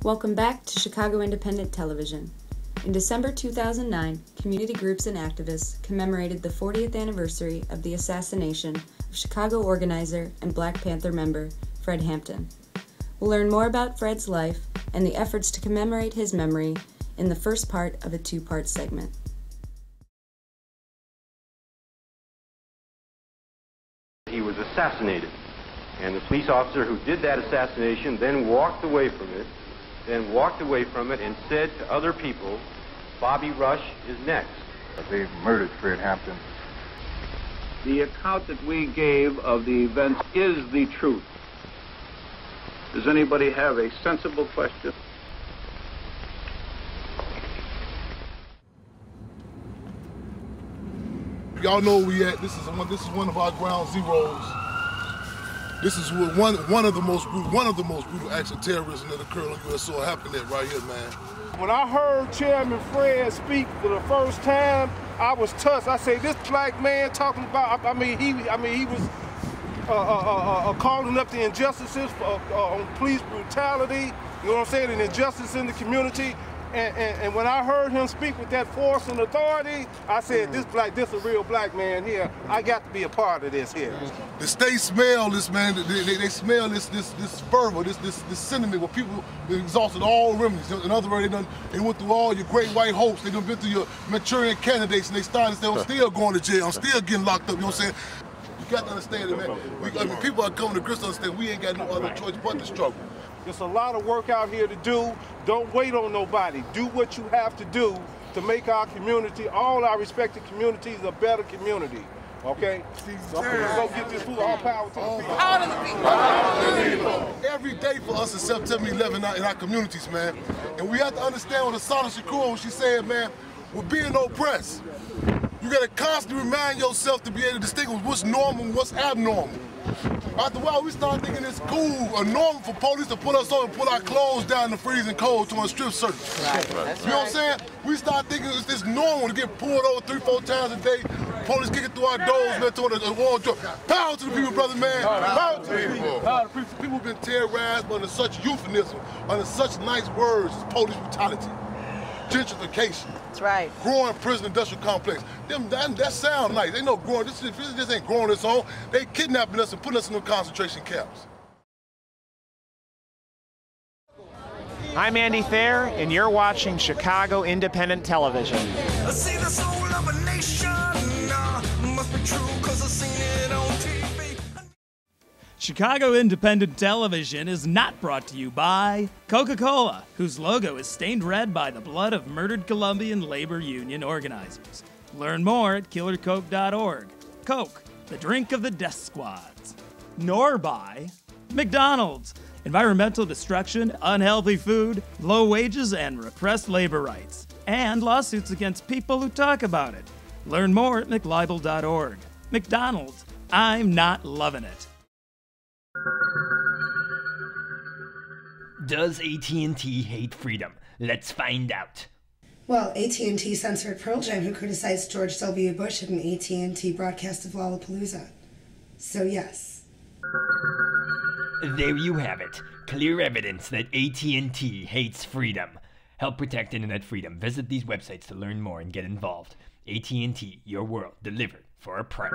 Welcome back to Chicago Independent Television. In December 2009, community groups and activists commemorated the 40th anniversary of the assassination of Chicago organizer and Black Panther member Fred Hampton. We'll learn more about Fred's life and the efforts to commemorate his memory in the first part of a two-part segment. He was assassinated, and the police officer who did that assassination then walked away from it and said to other people, Bobby Rush is next. They've murdered Fred Hampton. The account that we gave of the events is the truth. Does anybody have a sensible question? Y'all know where we at. This is one of our ground zeros. This is where one of the most brutal acts of terrorism that occurred on U.S. soil happened at right here, man. When I heard Chairman Fred speak for the first time, I was touched. I say, this black man talking about, he was calling up the injustices on police brutality, you know what I'm saying, and injustice in the community. And when I heard him speak with that force and authority, I said, this a real black man here. I got to be a part of this here. The state smell this, man. They smell this fervor, this sentiment where people exhausted all remedies. In other words, they went through all your great white hopes. They done been through your Manchurian candidates, and they started to say, I'm still going to jail. I'm still getting locked up. You know what I'm saying? You got to understand it, man. People are coming to grips to understand we ain't got no other choice but to struggle. There's a lot of work out here to do. Don't wait on nobody. Do what you have to do to make our community, all our respected communities, a better community. Okay? So I'm gonna go get this food. All power to the people. All the people. Every day for us is September 11 in our communities, man. And we have to understand what Asana Shakur, what she said, man, we're being oppressed. You gotta constantly remind yourself to be able to distinguish what's normal and what's abnormal. After a while, we started thinking it's cool or normal for police to put us on and pull our clothes down in the freezing cold to a strip search. Right. You know what I'm saying? We started thinking it's normal to get pulled over 3-4 times a day. Police kicking through our doors, man, toward a war drum. Power to the people, brother, man. Power to the people. Power to the people. People have been terrorized under such euphemism, under such nice words as police brutality, gentrification. That's right. Growing prison industrial complex. That sound nice. They know growing. This ain't growing its own. They kidnapping us and putting us in the concentration camps. I'm Andy Thayer, and you're watching Chicago Independent Television. I see the soul of a nation. Must be true 'cause I've seen it on TV. Chicago Independent Television is not brought to you by Coca-Cola, whose logo is stained red by the blood of murdered Colombian labor union organizers. Learn more at killercoke.org. Coke, the drink of the death squads. Nor by McDonald's, environmental destruction, unhealthy food, low wages, and repressed labor rights, and lawsuits against people who talk about it. Learn more at mclibel.org. McDonald's, I'm not loving it. Does AT&T hate freedom? Let's find out. Well, AT&T censored Pearl Jam, who criticized George W. Bush in an AT&T broadcast of Lollapalooza. So yes. There you have it. Clear evidence that AT&T hates freedom. Help protect internet freedom. Visit these websites to learn more and get involved. AT&T, your world, delivered for a price.